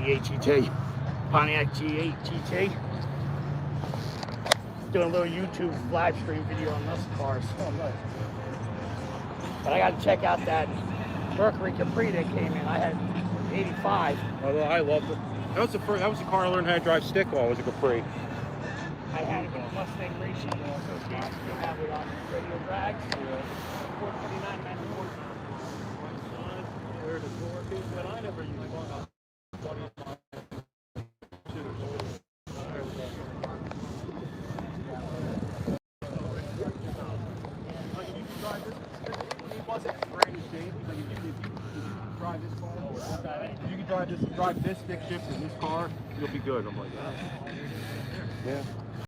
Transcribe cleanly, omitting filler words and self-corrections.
the GT, Pontiac G8 GT. Doing a little YouTube live stream video on this cars. Oh, nice. But I got to check out that Mercury Capri that came in. I had 85. Although I loved it. That was the car I learned how to drive stick on, was a Capri. I had it with Mustang Racing Association. Still have it on Radio Drags. 429.94. Where the door is, but I never used one. You can drive this stick shift in this car, you'll be good. I'm like, yeah.